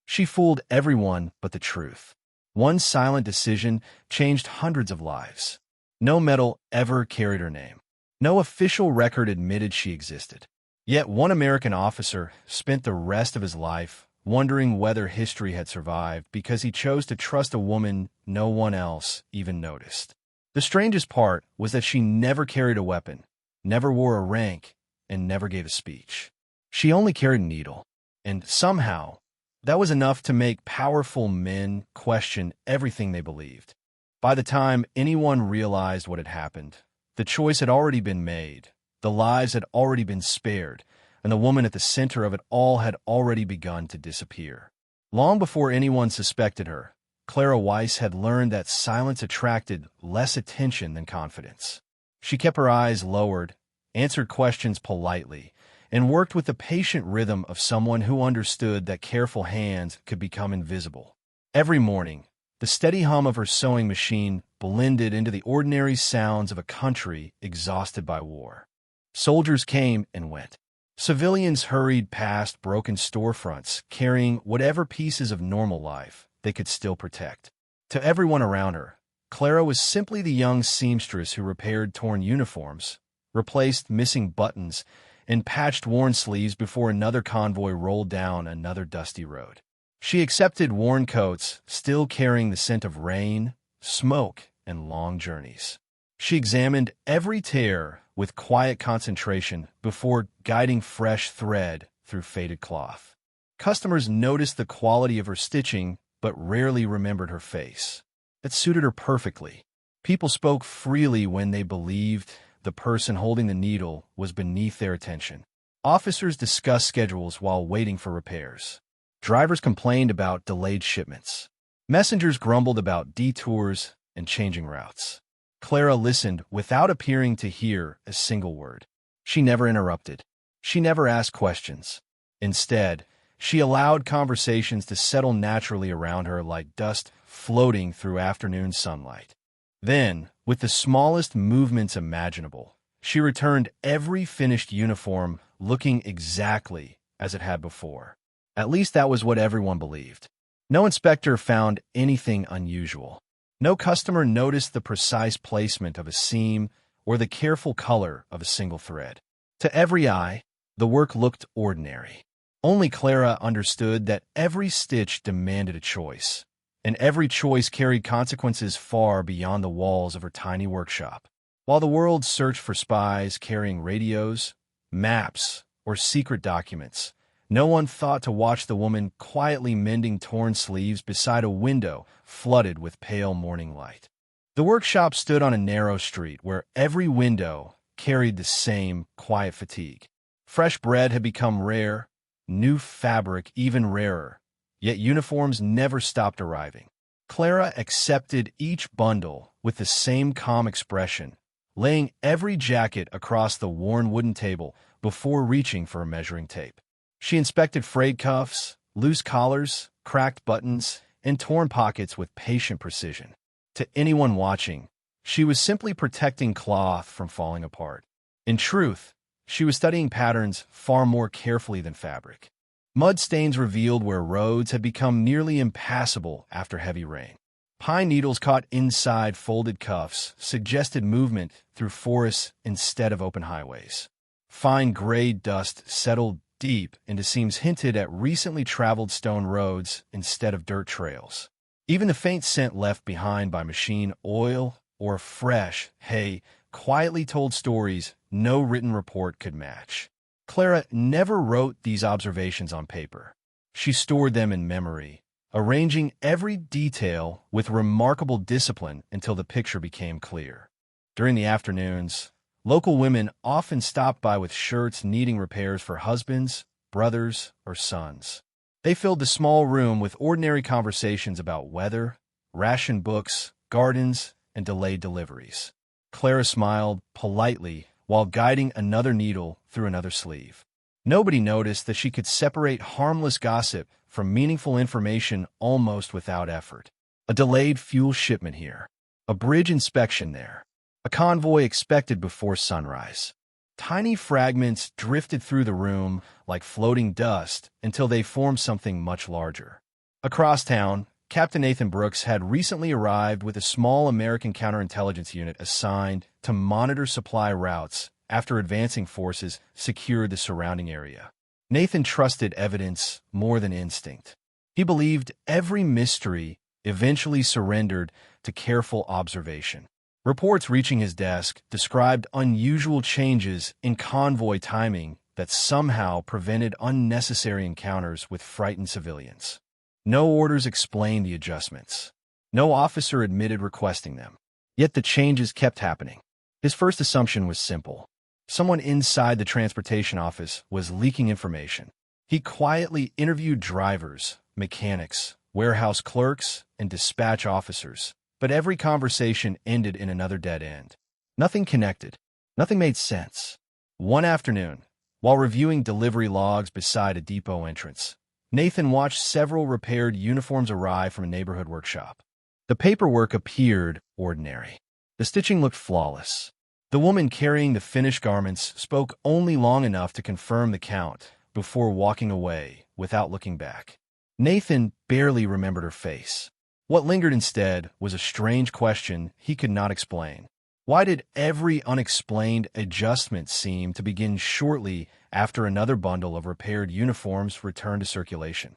She fooled everyone but the truth. One silent decision changed hundreds of lives. No medal ever carried her name. No official record admitted she existed. Yet one American officer spent the rest of his life wondering whether history had survived because he chose to trust a woman no one else even noticed. The strangest part was that she never carried a weapon, never wore a rank, and never gave a speech. She only carried a needle, and somehow, that was enough to make powerful men question everything they believed. By the time anyone realized what had happened, the choice had already been made, the lives had already been spared, and the woman at the center of it all had already begun to disappear. Long before anyone suspected her, Clara Weiss had learned that silence attracted less attention than confidence. She kept her eyes lowered, answered questions politely, and worked with the patient rhythm of someone who understood that careful hands could become invisible. Every morning, the steady hum of her sewing machine blended into the ordinary sounds of a country exhausted by war. Soldiers came and went. Civilians hurried past broken storefronts, carrying whatever pieces of normal life they could still protect. To everyone around her, Clara was simply the young seamstress who repaired torn uniforms, replaced missing buttons, and patched worn sleeves before another convoy rolled down another dusty road. She accepted worn coats, still carrying the scent of rain, smoke, and long journeys. She examined every tear with quiet concentration before guiding fresh thread through faded cloth. Customers noticed the quality of her stitching, but rarely remembered her face. It suited her perfectly. People spoke freely when they believed the person holding the needle was beneath their attention. Officers discussed schedules while waiting for repairs. Drivers complained about delayed shipments. Messengers grumbled about detours and changing routes. Clara listened without appearing to hear a single word. She never interrupted. She never asked questions. Instead, she allowed conversations to settle naturally around her like dust floating through afternoon sunlight. Then, with the smallest movements imaginable, she returned every finished uniform looking exactly as it had before. At least that was what everyone believed. No inspector found anything unusual. No customer noticed the precise placement of a seam or the careful color of a single thread. To every eye, the work looked ordinary. Only Clara understood that every stitch demanded a choice, and every choice carried consequences far beyond the walls of her tiny workshop. While the world searched for spies carrying radios, maps, or secret documents, no one thought to watch the woman quietly mending torn sleeves beside a window flooded with pale morning light. The workshop stood on a narrow street where every window carried the same quiet fatigue. Fresh bread had become rare, new fabric even rarer, yet uniforms never stopped arriving. Clara accepted each bundle with the same calm expression, laying every jacket across the worn wooden table before reaching for a measuring tape. She inspected frayed cuffs, loose collars, cracked buttons, and torn pockets with patient precision. To anyone watching, she was simply protecting cloth from falling apart. In truth, she was studying patterns far more carefully than fabric. Mud stains revealed where roads had become nearly impassable after heavy rain. Pine needles caught inside folded cuffs suggested movement through forests instead of open highways. Fine gray dust settled deep into seams hinted at recently traveled stone roads instead of dirt trails. Even the faint scent left behind by machine oil or fresh hay quietly told stories no written report could match. Clara never wrote these observations on paper. She stored them in memory, arranging every detail with remarkable discipline until the picture became clear. During the afternoons, local women often stopped by with shirts needing repairs for husbands, brothers, or sons. They filled the small room with ordinary conversations about weather, ration books, gardens, and delayed deliveries. Clara smiled politely while guiding another needle through another sleeve. Nobody noticed that she could separate harmless gossip from meaningful information almost without effort. A delayed fuel shipment here, a bridge inspection there, a convoy expected before sunrise. Tiny fragments drifted through the room like floating dust until they formed something much larger. Across town, Captain Nathan Brooks had recently arrived with a small American counterintelligence unit assigned to monitor supply routes after advancing forces secured the surrounding area. Nathan trusted evidence more than instinct. He believed every mystery eventually surrendered to careful observation. Reports reaching his desk described unusual changes in convoy timing that somehow prevented unnecessary encounters with frightened civilians. No orders explained the adjustments. No officer admitted requesting them. Yet the changes kept happening. His first assumption was simple. Someone inside the transportation office was leaking information. He quietly interviewed drivers, mechanics, warehouse clerks, and dispatch officers, but every conversation ended in another dead end. Nothing connected. Nothing made sense. One afternoon, while reviewing delivery logs beside a depot entrance, Nathan watched several repaired uniforms arrive from a neighborhood workshop. The paperwork appeared ordinary. The stitching looked flawless. The woman carrying the finished garments spoke only long enough to confirm the count before walking away without looking back. Nathan barely remembered her face. What lingered instead was a strange question he could not explain. Why did every unexplained adjustment seem to begin shortly after another bundle of repaired uniforms returned to circulation?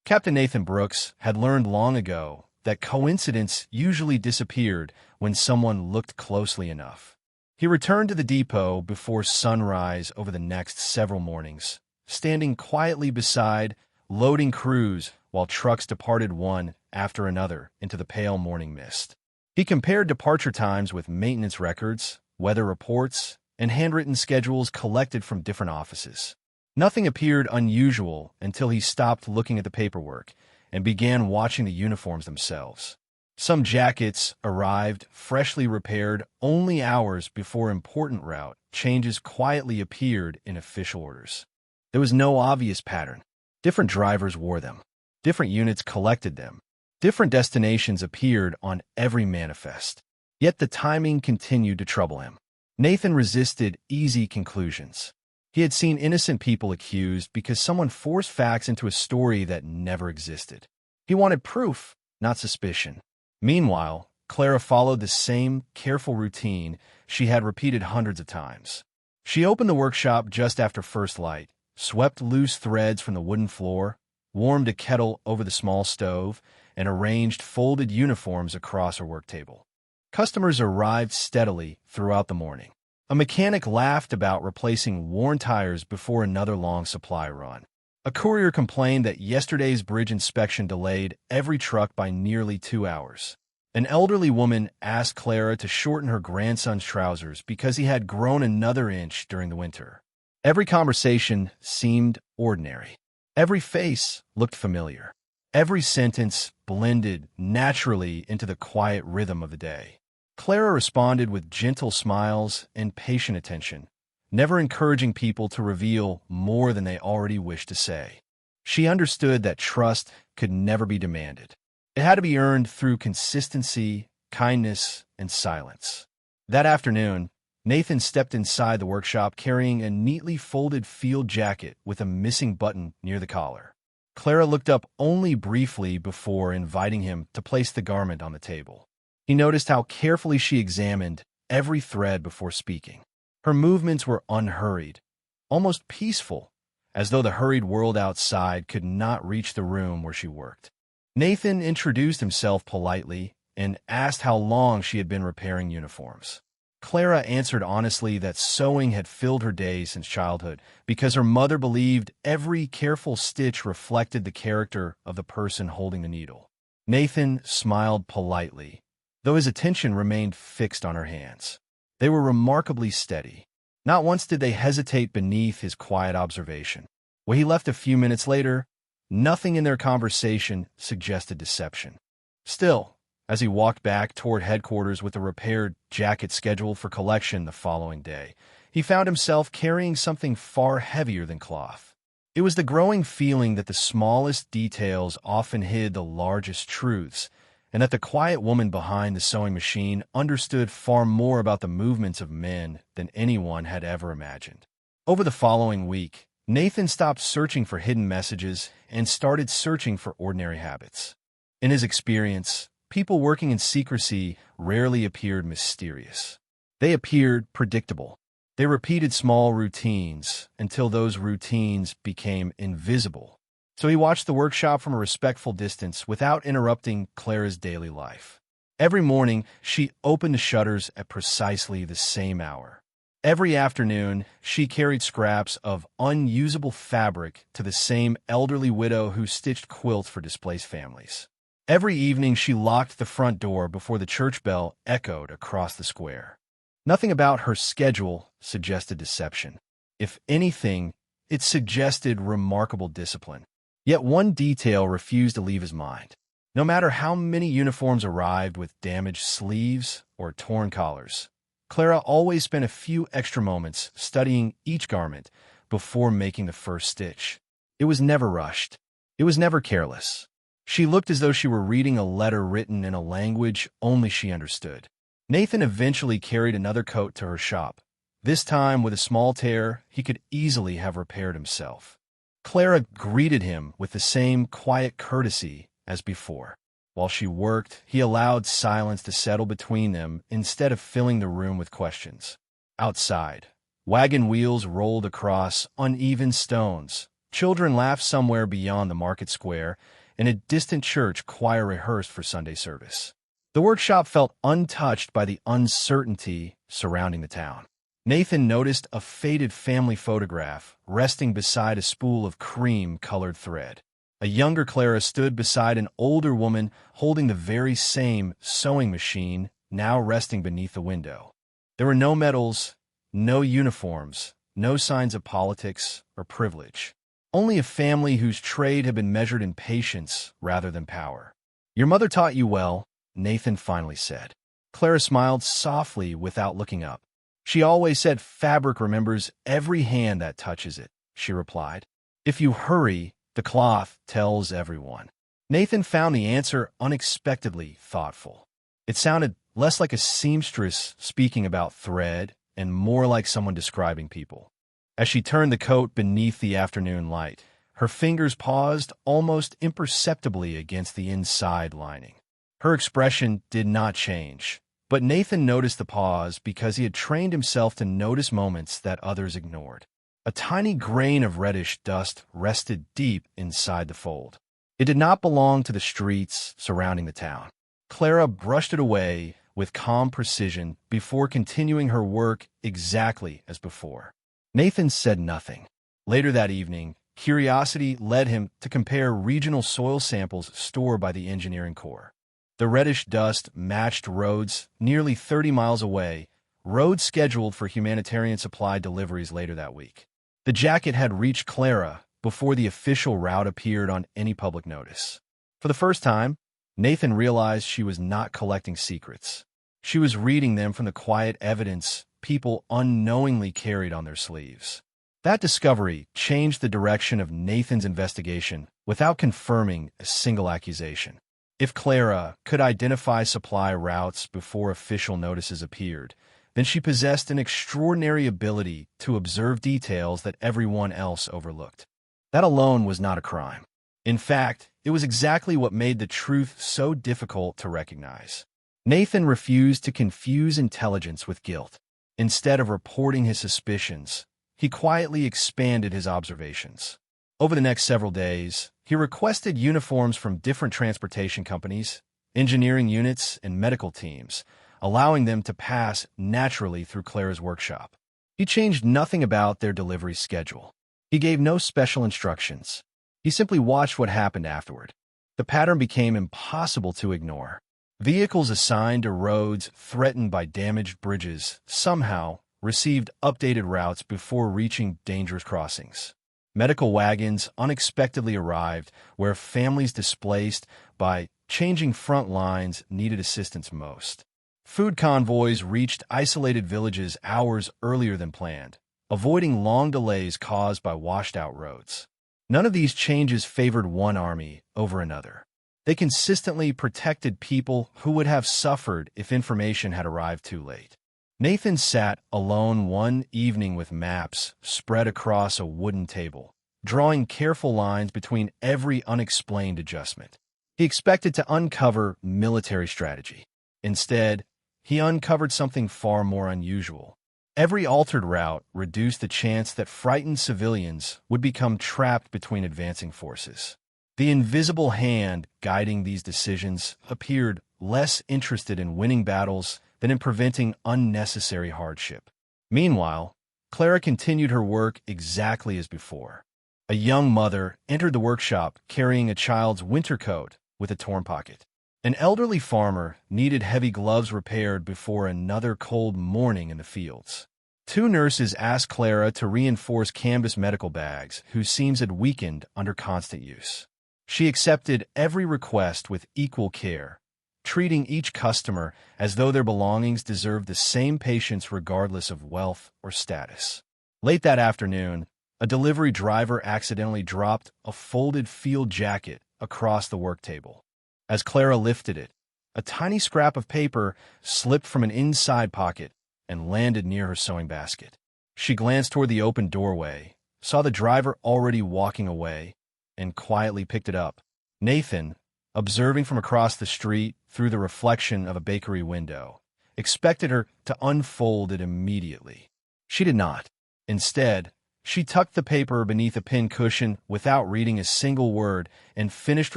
Captain Nathan Brooks had learned long ago that coincidence usually disappeared when someone looked closely enough. He returned to the depot before sunrise over the next several mornings, standing quietly beside loading crews while trucks departed one after another into the pale morning mist. He compared departure times with maintenance records, weather reports, and handwritten schedules collected from different offices. Nothing appeared unusual until he stopped looking at the paperwork and began watching the uniforms themselves. Some jackets arrived freshly repaired only hours before important route changes quietly appeared in official orders. There was no obvious pattern. Different drivers wore them. Different units collected them. Different destinations appeared on every manifest. Yet the timing continued to trouble him. Nathan resisted easy conclusions. He had seen innocent people accused because someone forced facts into a story that never existed. He wanted proof, not suspicion. Meanwhile, Clara followed the same careful routine she had repeated hundreds of times. She opened the workshop just after first light, swept loose threads from the wooden floor, warmed a kettle over the small stove, and arranged folded uniforms across her work table. Customers arrived steadily throughout the morning. A mechanic laughed about replacing worn tires before another long supply run. A courier complained that yesterday's bridge inspection delayed every truck by nearly 2 hours. An elderly woman asked Clara to shorten her grandson's trousers because he had grown another inch during the winter. Every conversation seemed ordinary. Every face looked familiar. Every sentence blended naturally into the quiet rhythm of the day. Clara responded with gentle smiles and patient attention, never encouraging people to reveal more than they already wished to say. She understood that trust could never be demanded. It had to be earned through consistency, kindness, and silence. That afternoon, Nathan stepped inside the workshop carrying a neatly folded field jacket with a missing button near the collar. Clara looked up only briefly before inviting him to place the garment on the table. He noticed how carefully she examined every thread before speaking. Her movements were unhurried, almost peaceful, as though the hurried world outside could not reach the room where she worked. Nathan introduced himself politely and asked how long she had been repairing uniforms. Clara answered honestly that sewing had filled her days since childhood because her mother believed every careful stitch reflected the character of the person holding the needle. Nathan smiled politely, though his attention remained fixed on her hands. They were remarkably steady. Not once did they hesitate beneath his quiet observation. When he left a few minutes later, nothing in their conversation suggested deception. Still, as he walked back toward headquarters with a repaired jacket scheduled for collection the following day, he found himself carrying something far heavier than cloth. It was the growing feeling that the smallest details often hid the largest truths, and that the quiet woman behind the sewing machine understood far more about the movements of men than anyone had ever imagined. Over the following week, Nathan stopped searching for hidden messages and started searching for ordinary habits. In his experience, people working in secrecy rarely appeared mysterious. They appeared predictable. They repeated small routines until those routines became invisible. So he watched the workshop from a respectful distance without interrupting Clara's daily life. Every morning, she opened the shutters at precisely the same hour. Every afternoon, she carried scraps of unusable fabric to the same elderly widow who stitched quilts for displaced families. Every evening, she locked the front door before the church bell echoed across the square. Nothing about her schedule suggested deception. If anything, it suggested remarkable discipline. Yet one detail refused to leave his mind. No matter how many uniforms arrived with damaged sleeves or torn collars, Clara always spent a few extra moments studying each garment before making the first stitch. It was never rushed. It was never careless. She looked as though she were reading a letter written in a language only she understood. Nathan eventually carried another coat to her shop. This time, with a small tear he could easily have repaired himself. Clara greeted him with the same quiet courtesy as before. While she worked, he allowed silence to settle between them instead of filling the room with questions. Outside, wagon wheels rolled across uneven stones. Children laughed somewhere beyond the market square. In a distant church, choir rehearsed for Sunday service. The workshop felt untouched by the uncertainty surrounding the town. Nathan noticed a faded family photograph resting beside a spool of cream-colored thread. A younger Clara stood beside an older woman holding the very same sewing machine, now resting beneath the window. There were no medals, no uniforms, no signs of politics or privilege. Only a family whose trade had been measured in patience rather than power. "Your mother taught you well," Nathan finally said. Clara smiled softly without looking up. "She always said fabric remembers every hand that touches it," she replied. "If you hurry, the cloth tells everyone." Nathan found the answer unexpectedly thoughtful. It sounded less like a seamstress speaking about thread and more like someone describing people. As she turned the coat beneath the afternoon light, her fingers paused almost imperceptibly against the inside lining. Her expression did not change, but Nathan noticed the pause because he had trained himself to notice moments that others ignored. A tiny grain of reddish dust rested deep inside the fold. It did not belong to the streets surrounding the town. Clara brushed it away with calm precision before continuing her work exactly as before. Nathan said nothing. Later that evening, curiosity led him to compare regional soil samples stored by the engineering corps. The reddish dust matched roads nearly 30 miles away, roads scheduled for humanitarian supply deliveries later that week. The jacket had reached Clara before the official route appeared on any public notice. For the first time, Nathan realized she was not collecting secrets. She was reading them from the quiet evidence people unknowingly carried on their sleeves. That discovery changed the direction of Nathan's investigation without confirming a single accusation. If Clara could identify supply routes before official notices appeared, then she possessed an extraordinary ability to observe details that everyone else overlooked. That alone was not a crime. In fact, it was exactly what made the truth so difficult to recognize. Nathan refused to confuse intelligence with guilt. Instead of reporting his suspicions, he quietly expanded his observations. Over the next several days, he requested uniforms from different transportation companies, engineering units, and medical teams, allowing them to pass naturally through Clara's workshop. He changed nothing about their delivery schedule. He gave no special instructions. He simply watched what happened afterward. The pattern became impossible to ignore. Vehicles assigned to roads threatened by damaged bridges somehow received updated routes before reaching dangerous crossings. Medical wagons unexpectedly arrived where families displaced by changing front lines needed assistance most. Food convoys reached isolated villages hours earlier than planned, avoiding long delays caused by washed-out roads. None of these changes favored one army over another. They consistently protected people who would have suffered if information had arrived too late. Nathan sat alone one evening with maps spread across a wooden table, drawing careful lines between every unexplained adjustment. He expected to uncover military strategy. Instead, he uncovered something far more unusual. Every altered route reduced the chance that frightened civilians would become trapped between advancing forces. The invisible hand guiding these decisions appeared less interested in winning battles than in preventing unnecessary hardship. Meanwhile, Clara continued her work exactly as before. A young mother entered the workshop carrying a child's winter coat with a torn pocket. An elderly farmer needed heavy gloves repaired before another cold morning in the fields. Two nurses asked Clara to reinforce canvas medical bags whose seams had weakened under constant use. She accepted every request with equal care, treating each customer as though their belongings deserved the same patience regardless of wealth or status. Late that afternoon, a delivery driver accidentally dropped a folded field jacket across the work table. As Clara lifted it, a tiny scrap of paper slipped from an inside pocket and landed near her sewing basket. She glanced toward the open doorway, saw the driver already walking away, and quietly picked it up. Nathan, observing from across the street through the reflection of a bakery window, expected her to unfold it immediately. She did not. Instead, she tucked the paper beneath a pincushion without reading a single word and finished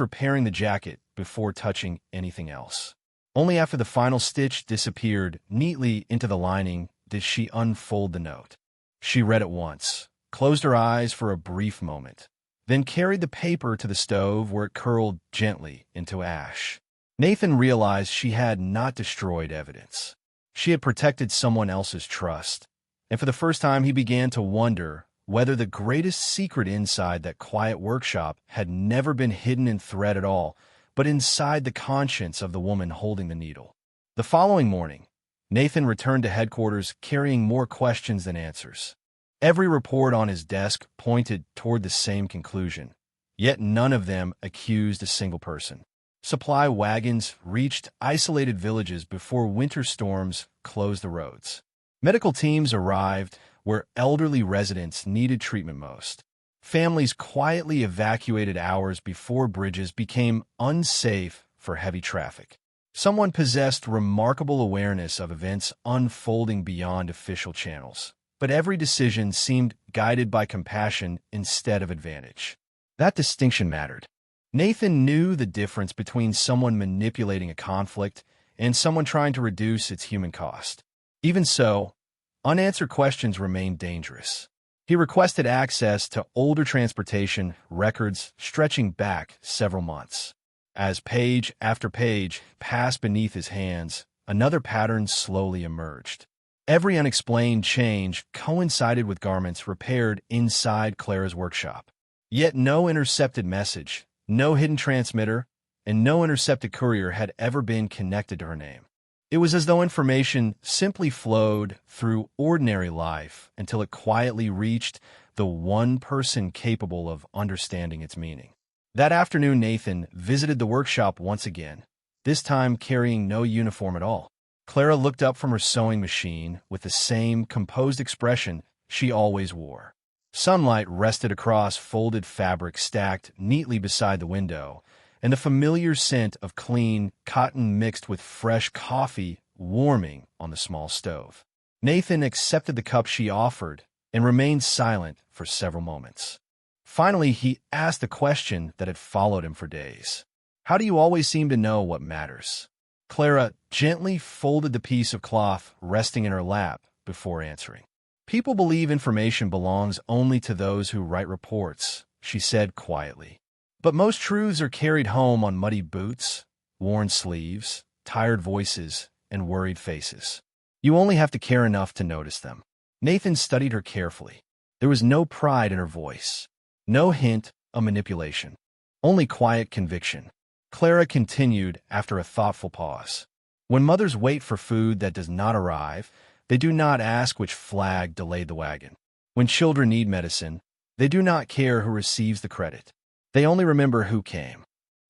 repairing the jacket before touching anything else. Only after the final stitch disappeared neatly into the lining did she unfold the note. She read it once, closed her eyes for a brief moment, then carried the paper to the stove where it curled gently into ash. Nathan realized she had not destroyed evidence. She had protected someone else's trust, and for the first time he began to wonder whether the greatest secret inside that quiet workshop had never been hidden in thread at all, but inside the conscience of the woman holding the needle. The following morning, Nathan returned to headquarters carrying more questions than answers. Every report on his desk pointed toward the same conclusion, yet none of them accused a single person. Supply wagons reached isolated villages before winter storms closed the roads. Medical teams arrived where elderly residents needed treatment most. Families quietly evacuated hours before bridges became unsafe for heavy traffic. Someone possessed remarkable awareness of events unfolding beyond official channels, but every decision seemed guided by compassion instead of advantage. That distinction mattered. Nathan knew the difference between someone manipulating a conflict and someone trying to reduce its human cost. Even so, unanswered questions remained dangerous. He requested access to older transportation records stretching back several months. As page after page passed beneath his hands, another pattern slowly emerged. Every unexplained change coincided with garments repaired inside Clara's workshop. Yet no intercepted message, no hidden transmitter, and no intercepted courier had ever been connected to her name. It was as though information simply flowed through ordinary life until it quietly reached the one person capable of understanding its meaning. That afternoon, Nathan visited the workshop once again, this time carrying no uniform at all. Clara looked up from her sewing machine with the same composed expression she always wore. Sunlight rested across folded fabric stacked neatly beside the window, and the familiar scent of clean cotton mixed with fresh coffee warming on the small stove. Nathan accepted the cup she offered and remained silent for several moments. Finally, he asked the question that had followed him for days. How do you always seem to know what matters? Clara gently folded the piece of cloth resting in her lap before answering. People believe information belongs only to those who write reports, she said quietly. But most truths are carried home on muddy boots, worn sleeves, tired voices, and worried faces. You only have to care enough to notice them. Nathan studied her carefully. There was no pride in her voice, no hint of manipulation, only quiet conviction. Clara continued after a thoughtful pause. When mothers wait for food that does not arrive, they do not ask which flag delayed the wagon. When children need medicine, they do not care who receives the credit. They only remember who came.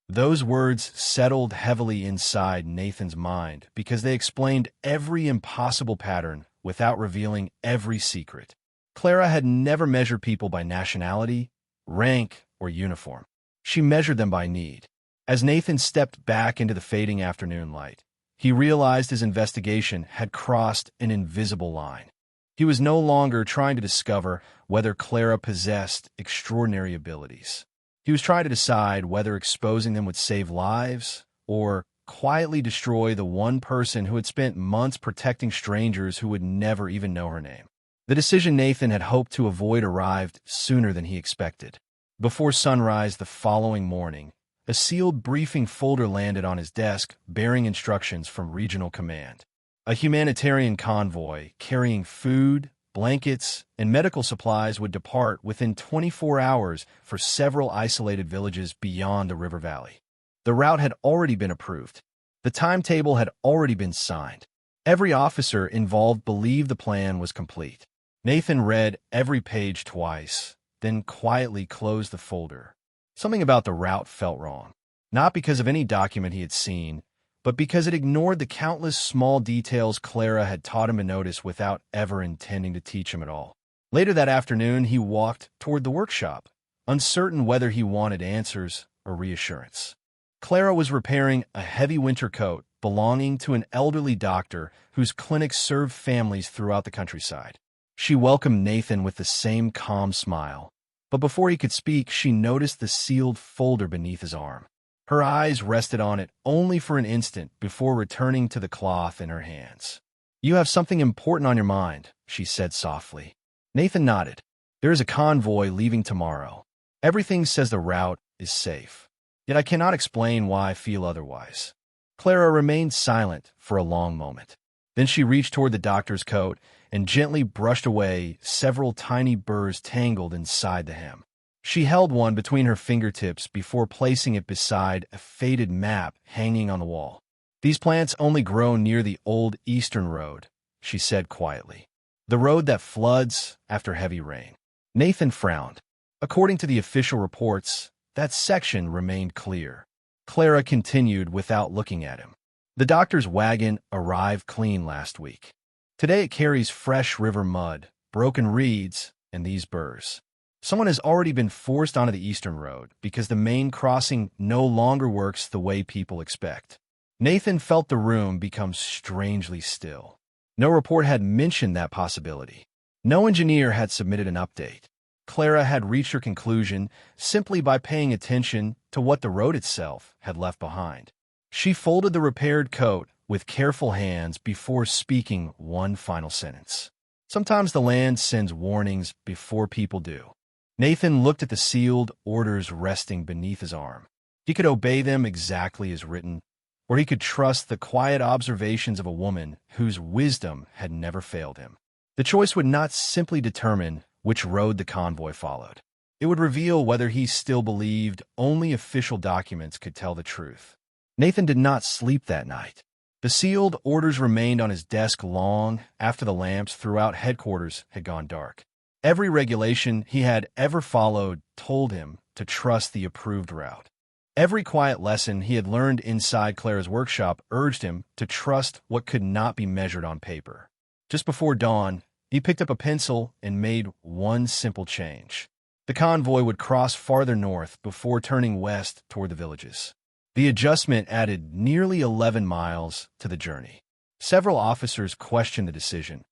Those words settled heavily inside Nathan's mind because they explained every impossible pattern without revealing every secret. Clara had never measured people by nationality, rank, or uniform. She measured them by need. As Nathan stepped back into the fading afternoon light, he realized his investigation had crossed an invisible line. He was no longer trying to discover whether Clara possessed extraordinary abilities. He was trying to decide whether exposing them would save lives or quietly destroy the one person who had spent months protecting strangers who would never even know her name. The decision Nathan had hoped to avoid arrived sooner than he expected. Before sunrise the following morning, a sealed briefing folder landed on his desk bearing instructions from Regional Command. A humanitarian convoy carrying food, blankets, and medical supplies would depart within 24 hours for several isolated villages beyond the river valley. The route had already been approved. The timetable had already been signed. Every officer involved believed the plan was complete. Nathan read every page twice, then quietly closed the folder. Something about the route felt wrong, not because of any document he had seen, but because it ignored the countless small details Clara had taught him to notice without ever intending to teach him at all. Later that afternoon, he walked toward the workshop, uncertain whether he wanted answers or reassurance. Clara was repairing a heavy winter coat belonging to an elderly doctor whose clinic served families throughout the countryside. She welcomed Nathan with the same calm smile, but before he could speak, she noticed the sealed folder beneath his arm. Her eyes rested on it only for an instant before returning to the cloth in her hands. "You have something important on your mind," she said softly. Nathan nodded. "There is a convoy leaving tomorrow. Everything says the route is safe. Yet I cannot explain why I feel otherwise." Clara remained silent for a long moment. Then she reached toward the doctor's coat and gently brushed away several tiny burrs tangled inside the hem. She held one between her fingertips before placing it beside a faded map hanging on the wall. "These plants only grow near the old Eastern Road," she said quietly. "The road that floods after heavy rain." Nathan frowned. According to the official reports, that section remained clear. Clara continued without looking at him. "The doctor's wagon arrived clean last week. Today it carries fresh river mud, broken reeds, and these burrs. Someone has already been forced onto the Eastern Road because the main crossing no longer works the way people expect." Nathan felt the room become strangely still. No report had mentioned that possibility. No engineer had submitted an update. Clara had reached her conclusion simply by paying attention to what the road itself had left behind. She folded the repaired coat with careful hands before speaking one final sentence. "Sometimes the land sends warnings before people do." Nathan looked at the sealed orders resting beneath his arm. He could obey them exactly as written, or he could trust the quiet observations of a woman whose wisdom had never failed him. The choice would not simply determine which road the convoy followed. It would reveal whether he still believed only official documents could tell the truth. Nathan did not sleep that night. The sealed orders remained on his desk long after the lamps throughout headquarters had gone dark. Every regulation he had ever followed told him to trust the approved route. Every quiet lesson he had learned inside Clara's workshop urged him to trust what could not be measured on paper. Just before dawn, he picked up a pencil and made one simple change. The convoy would cross farther north before turning west toward the villages. The adjustment added nearly 11 miles to the journey. Several officers questioned the decision,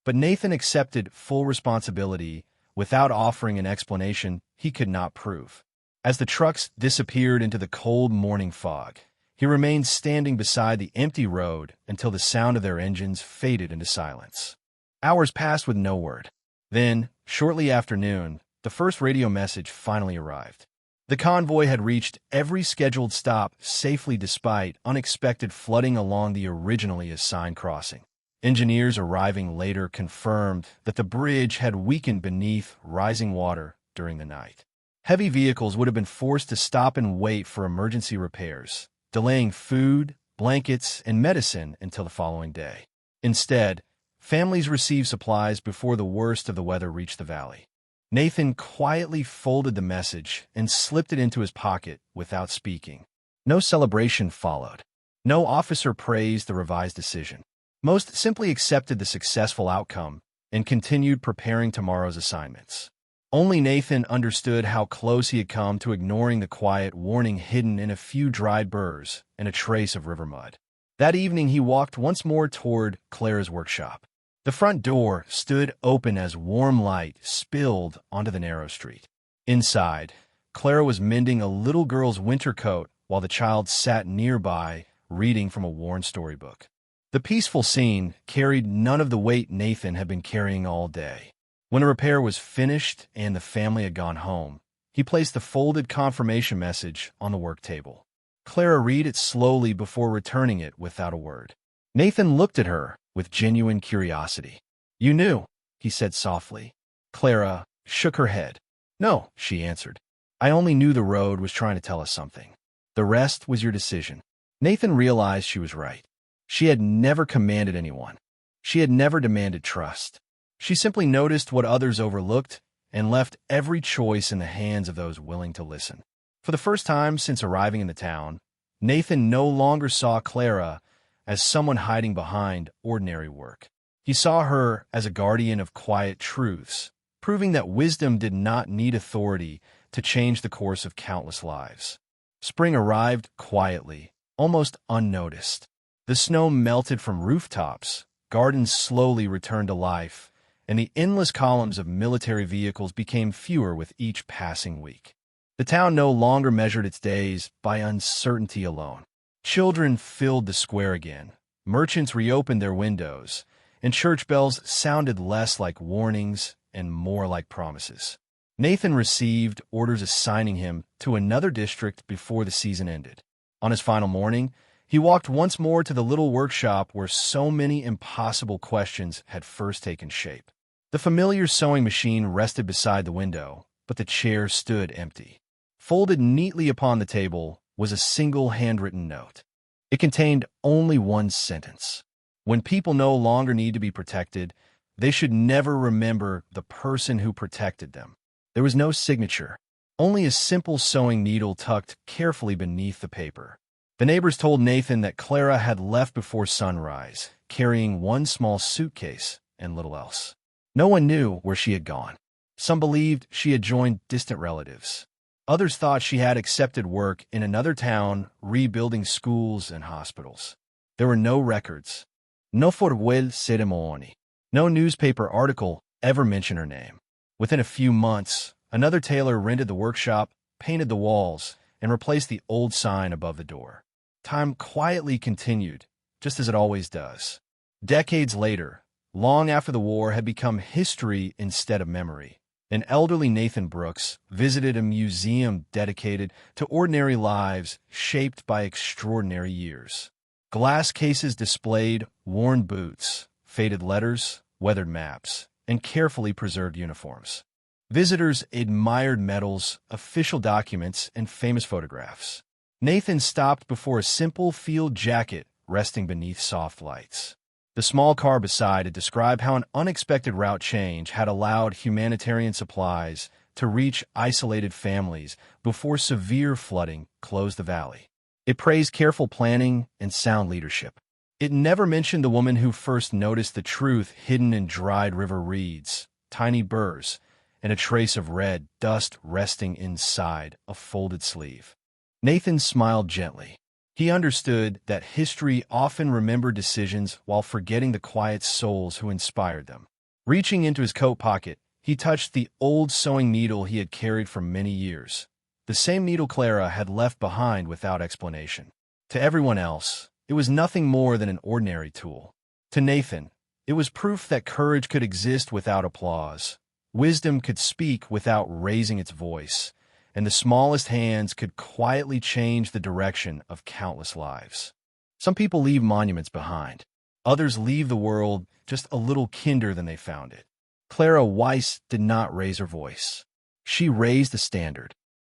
but Nathan accepted full responsibility without offering an explanation he could not prove. As the trucks disappeared into the cold morning fog, he remained standing beside the empty road until the sound of their engines faded into silence. Hours passed with no word. Then, shortly after noon, the first radio message finally arrived. The convoy had reached every scheduled stop safely despite unexpected flooding along the originally assigned crossing. Engineers arriving later confirmed that the bridge had weakened beneath rising water during the night. Heavy vehicles would have been forced to stop and wait for emergency repairs, delaying food, blankets, and medicine until the following day. Instead, families received supplies before the worst of the weather reached the valley. Nathan quietly folded the message and slipped it into his pocket without speaking. No celebration followed. No officer praised the revised decision. Most simply accepted the successful outcome and continued preparing tomorrow's assignments. Only Nathan understood how close he had come to ignoring the quiet warning hidden in a few dried burrs and a trace of river mud. That evening he walked once more toward Clara's workshop. The front door stood open as warm light spilled onto the narrow street. Inside, Clara was mending a little girl's winter coat while the child sat nearby, reading from a worn storybook. The peaceful scene carried none of the weight Nathan had been carrying all day. When a repair was finished and the family had gone home, he placed the folded confirmation message on the work table. Clara read it slowly before returning it without a word. Nathan looked at her with genuine curiosity. "You knew," he said softly. Clara shook her head. "No," she answered. "I only knew the road was trying to tell us something. The rest was your decision." Nathan realized she was right. She had never commanded anyone. She had never demanded trust. She simply noticed what others overlooked and left every choice in the hands of those willing to listen. For the first time since arriving in the town, Nathan no longer saw Clara as someone hiding behind ordinary work. He saw her as a guardian of quiet truths, proving that wisdom did not need authority to change the course of countless lives. Spring arrived quietly, almost unnoticed. The snow melted from rooftops, gardens slowly returned to life, and the endless columns of military vehicles became fewer with each passing week. The town no longer measured its days by uncertainty alone. Children filled the square again, merchants reopened their windows, and church bells sounded less like warnings and more like promises. Nathan received orders assigning him to another district before the season ended. On his final morning, he walked once more to the little workshop where so many impossible questions had first taken shape. The familiar sewing machine rested beside the window, but the chair stood empty. Folded neatly upon the table was a single handwritten note. It contained only one sentence. When people no longer need to be protected, they should never remember the person who protected them. There was no signature, only a simple sewing needle tucked carefully beneath the paper. The neighbors told Nathan that Clara had left before sunrise, carrying one small suitcase and little else. No one knew where she had gone. Some believed she had joined distant relatives. Others thought she had accepted work in another town, rebuilding schools and hospitals. There were no records. No farewell ceremony. No newspaper article ever mentioned her name. Within a few months, another tailor rented the workshop, painted the walls, and replaced the old sign above the door. Time quietly continued, just as it always does. Decades later, long after the war had become history instead of memory, an elderly Nathan Brooks visited a museum dedicated to ordinary lives shaped by extraordinary years. Glass cases displayed worn boots, faded letters, weathered maps, and carefully preserved uniforms. Visitors admired medals, official documents, and famous photographs. Nathan stopped before a simple field jacket resting beneath soft lights. The small car beside it described how an unexpected route change had allowed humanitarian supplies to reach isolated families before severe flooding closed the valley. It praised careful planning and sound leadership. It never mentioned the woman who first noticed the truth hidden in dried river reeds, tiny burrs, and a trace of red dust resting inside a folded sleeve. Nathan smiled gently. He understood that history often remembered decisions while forgetting the quiet souls who inspired them. Reaching into his coat pocket, he touched the old sewing needle he had carried for many years. The same needle Clara had left behind without explanation. To everyone else, it was nothing more than an ordinary tool. To Nathan, it was proof that courage could exist without applause. Wisdom could speak without raising its voice, and the smallest hands could quietly change the direction of countless lives. Some people leave monuments behind. Others leave the world just a little kinder than they found it. Clara Weiss did not raise her voice. She raised the standard.